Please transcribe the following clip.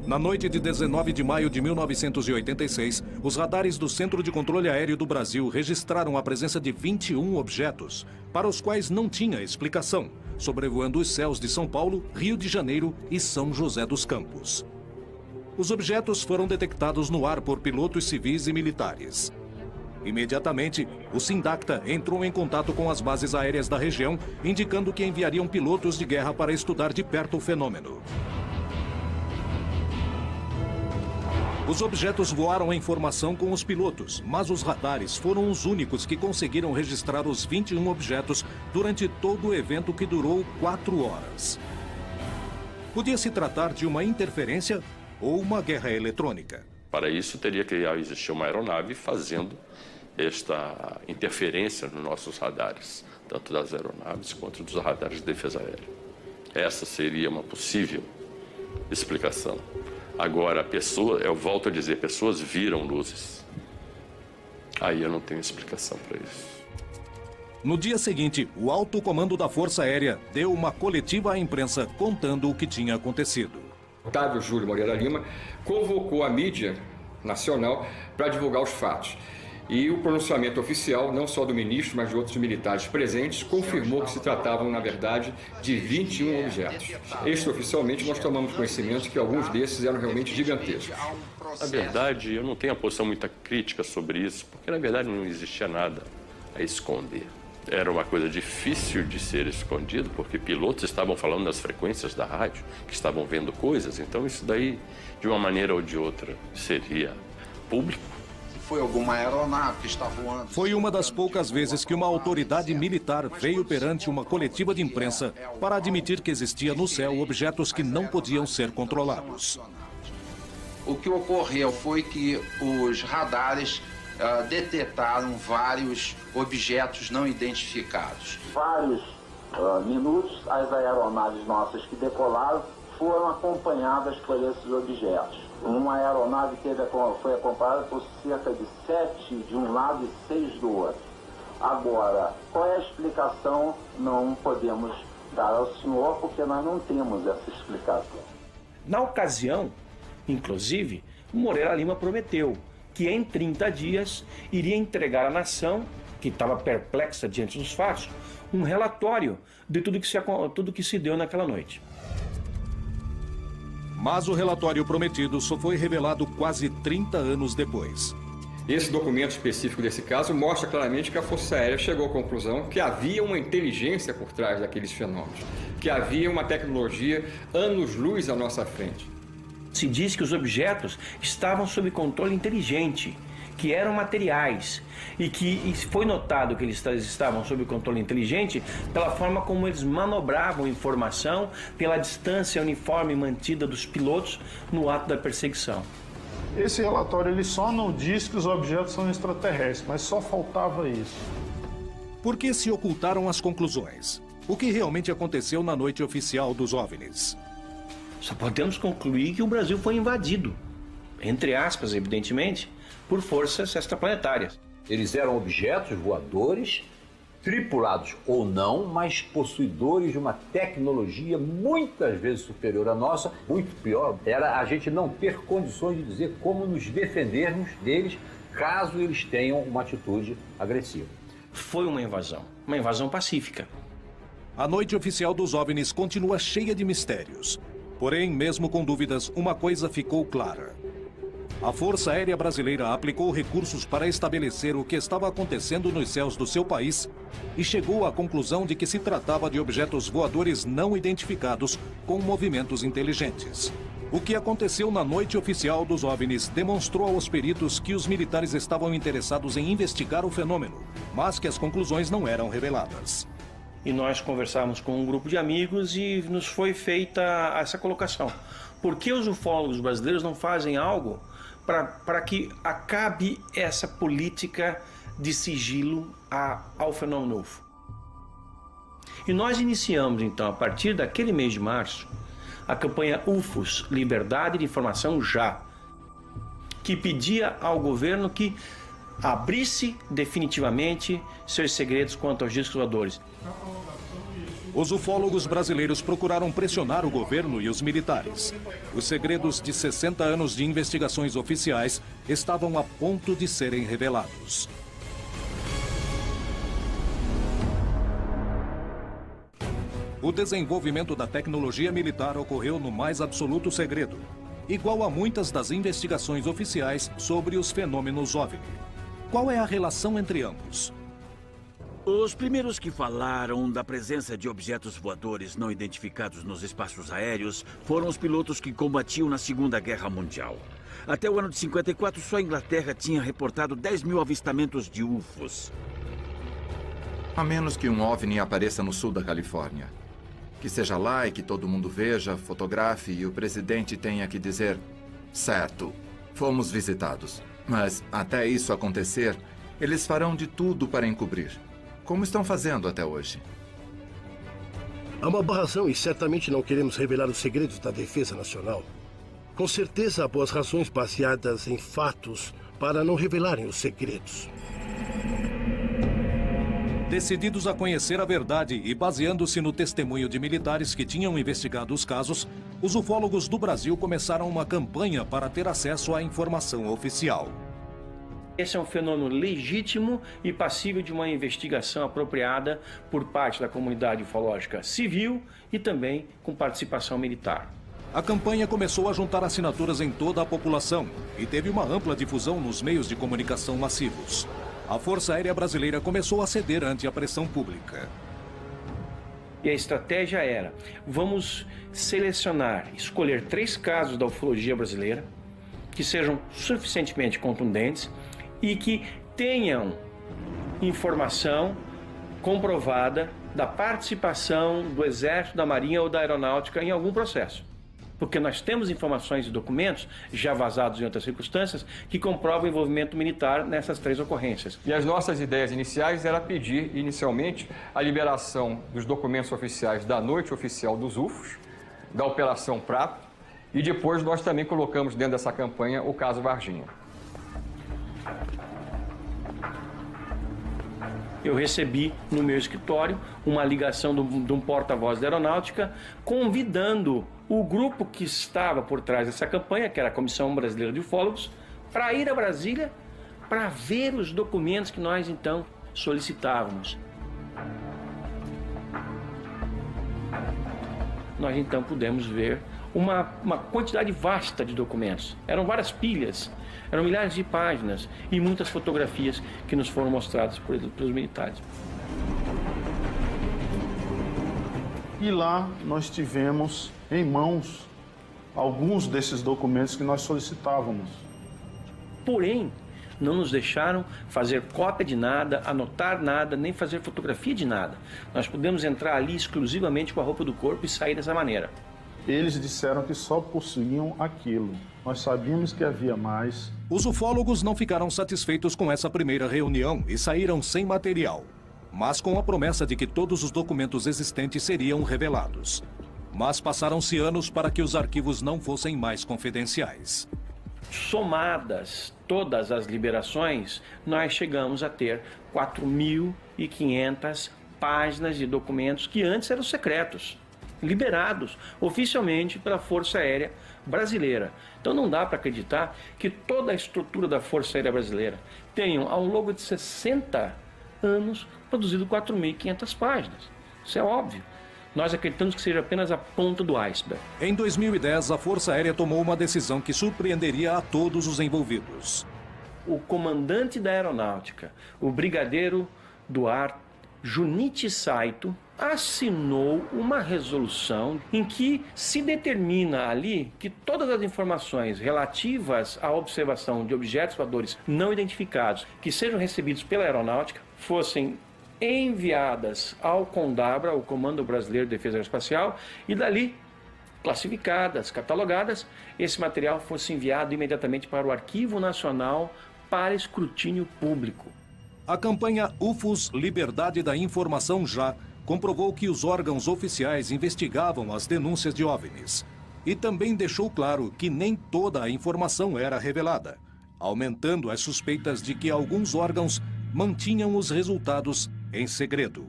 Na noite de 19 de maio de 1986, os radares do Centro de Controle Aéreo do Brasil registraram a presença de 21 objetos, para os quais não tinha explicação, sobrevoando os céus de São Paulo, Rio de Janeiro e São José dos Campos. Os objetos foram detectados no ar por pilotos civis e militares. Imediatamente, o Sindacta entrou em contato com as bases aéreas da região, indicando que enviariam pilotos de guerra para estudar de perto o fenômeno. Os objetos voaram em formação com os pilotos, mas os radares foram os únicos que conseguiram registrar os 21 objetos durante todo o evento, que durou 4 horas. Podia se tratar de uma interferência ou uma guerra eletrônica. Para isso, teria que existir uma aeronave fazendo esta interferência nos nossos radares, tanto das aeronaves quanto dos radares de defesa aérea. Essa seria uma possível explicação. Agora, eu volto a dizer, pessoas viram luzes. Aí eu não tenho explicação para isso. No dia seguinte, o alto comando da Força Aérea deu uma coletiva à imprensa contando o que tinha acontecido. Otávio Júlio Moreira Lima convocou a mídia nacional para divulgar os fatos. E o pronunciamento oficial, não só do ministro, mas de outros militares presentes, confirmou que se tratavam, na verdade, de 21 objetos. Extraoficialmente, nós tomamos conhecimento que alguns desses eram realmente gigantescos. Na verdade, eu não tenho uma posição muito crítica sobre isso, porque, na verdade, não existia nada a esconder. Era uma coisa difícil de ser escondido, porque pilotos estavam falando nas frequências da rádio, que estavam vendo coisas. Então, isso daí, de uma maneira ou de outra, seria público. Foi alguma aeronave que está voando? Foi uma das poucas vezes que uma autoridade militar veio perante uma coletiva de imprensa para admitir que existia no céu objetos que não podiam ser controlados. O que ocorreu foi que os radares detectaram vários objetos não identificados. Vários minutos, as aeronaves nossas que decolaram foram acompanhadas por esses objetos. Uma aeronave foi acompanhada por cerca de 7 de um lado e 6 do outro. Agora, qual é a explicação? Não podemos dar ao senhor, porque nós não temos essa explicação. Na ocasião, inclusive, o Moreira Lima prometeu que em 30 dias iria entregar à nação, que estava perplexa diante dos fatos, um relatório de tudo que se deu naquela noite. Mas o relatório prometido só foi revelado quase 30 anos depois. Esse documento específico desse caso mostra claramente que a Força Aérea chegou à conclusão que havia uma inteligência por trás daqueles fenômenos, que havia uma tecnologia anos-luz à nossa frente. Se diz que os objetos estavam sob controle inteligente, que eram materiais, e que foi notado que eles estavam sob controle inteligente pela forma como eles manobravam informação, pela distância uniforme mantida dos pilotos no ato da perseguição. Esse relatório ele só não diz que os objetos são extraterrestres, mas só faltava isso. Por que se ocultaram as conclusões? O que realmente aconteceu na noite oficial dos OVNIs? Só podemos concluir que o Brasil foi invadido, entre aspas, evidentemente, por forças extraplanetárias. Eles eram objetos voadores, tripulados ou não, mas possuidores de uma tecnologia muitas vezes superior à nossa. Muito pior era a gente não ter condições de dizer como nos defendermos deles, caso eles tenham uma atitude agressiva. Foi uma invasão pacífica. A noite oficial dos OVNIs continua cheia de mistérios. Porém, mesmo com dúvidas, uma coisa ficou clara. A Força Aérea Brasileira aplicou recursos para estabelecer o que estava acontecendo nos céus do seu país e chegou à conclusão de que se tratava de objetos voadores não identificados com movimentos inteligentes. O que aconteceu na noite oficial dos OVNIs demonstrou aos peritos que os militares estavam interessados em investigar o fenômeno, mas que as conclusões não eram reveladas. E nós conversávamos com um grupo de amigos e nos foi feita essa colocação. Por que os ufólogos brasileiros não fazem algo para que acabe essa política de sigilo ao fenômeno UFO? E nós iniciamos, então, a partir daquele mês de março, a campanha UFOS, Liberdade de Informação Já, que pedia ao governo que abrisse definitivamente seus segredos quanto aos discos voadores. Os ufólogos brasileiros procuraram pressionar o governo e os militares. Os segredos de 60 anos de investigações oficiais estavam a ponto de serem revelados. O desenvolvimento da tecnologia militar ocorreu no mais absoluto segredo, igual a muitas das investigações oficiais sobre os fenômenos OVNI. Qual é a relação entre ambos? Os primeiros que falaram da presença de objetos voadores não identificados nos espaços aéreos foram os pilotos que combatiam na Segunda Guerra Mundial. Até o ano de 54, só a Inglaterra tinha reportado 10 mil avistamentos de UFOs. A menos que um OVNI apareça no sul da Califórnia. Que seja lá e que todo mundo veja, fotografe e o presidente tenha que dizer: certo, fomos visitados. Mas até isso acontecer, eles farão de tudo para encobrir. Como estão fazendo até hoje? Há uma boa razão e certamente não queremos revelar os segredos da defesa nacional. Com certeza há boas razões baseadas em fatos para não revelarem os segredos. Decididos a conhecer a verdade e baseando-se no testemunho de militares que tinham investigado os casos, os ufólogos do Brasil começaram uma campanha para ter acesso à informação oficial. Esse é um fenômeno legítimo e passível de uma investigação apropriada por parte da comunidade ufológica civil e também com participação militar. A campanha começou a juntar assinaturas em toda a população e teve uma ampla difusão nos meios de comunicação massivos. A Força Aérea Brasileira começou a ceder ante a pressão pública. E a estratégia era: vamos selecionar, escolher 3 casos da ufologia brasileira que sejam suficientemente contundentes e que tenham informação comprovada da participação do Exército, da Marinha ou da Aeronáutica em algum processo. Porque nós temos informações e documentos, já vazados em outras circunstâncias, que comprovam o envolvimento militar nessas 3 ocorrências. E as nossas ideias iniciais era pedir, inicialmente, a liberação dos documentos oficiais da Noite Oficial dos UFOs, da Operação Prato, e depois nós também colocamos dentro dessa campanha o caso Varginha. Eu recebi no meu escritório uma ligação de um porta-voz da Aeronáutica convidando o grupo que estava por trás dessa campanha, que era a Comissão Brasileira de Ufólogos, para ir a Brasília para ver os documentos que nós então solicitávamos. Nós então pudemos ver uma quantidade vasta de documentos. Eram várias pilhas, eram milhares de páginas e muitas fotografias que nos foram mostradas pelos militares. E lá nós tivemos em mãos alguns desses documentos que nós solicitávamos. Porém, não nos deixaram fazer cópia de nada, anotar nada, nem fazer fotografia de nada. Nós pudemos entrar ali exclusivamente com a roupa do corpo e sair dessa maneira. Eles disseram que só possuíam aquilo. Nós sabíamos que havia mais. Os ufólogos não ficaram satisfeitos com essa primeira reunião e saíram sem material, mas com a promessa de que todos os documentos existentes seriam revelados. Mas passaram-se anos para que os arquivos não fossem mais confidenciais. Somadas todas as liberações, nós chegamos a ter 4.500 páginas de documentos que antes eram secretos, liberados oficialmente pela Força Aérea Brasileira. Então não dá para acreditar que toda a estrutura da Força Aérea Brasileira tenha, ao longo de 60 anos, produzido 4.500 páginas. Isso é óbvio. Nós acreditamos que seja apenas a ponta do iceberg. Em 2010, a Força Aérea tomou uma decisão que surpreenderia a todos os envolvidos. O comandante da Aeronáutica, o brigadeiro do ar Junichi Saito, assinou uma resolução em que se determina ali que todas as informações relativas à observação de objetos voadores não identificados que sejam recebidos pela Aeronáutica fossem enviadas ao CONDABRA, o Comando Brasileiro de Defesa Aeroespacial, e dali, classificadas, catalogadas, esse material fosse enviado imediatamente para o Arquivo Nacional para escrutínio público. A campanha UFOS Liberdade da Informação Já comprovou que os órgãos oficiais investigavam as denúncias de OVNIs e também deixou claro que nem toda a informação era revelada, aumentando as suspeitas de que alguns órgãos mantinham os resultados em segredo.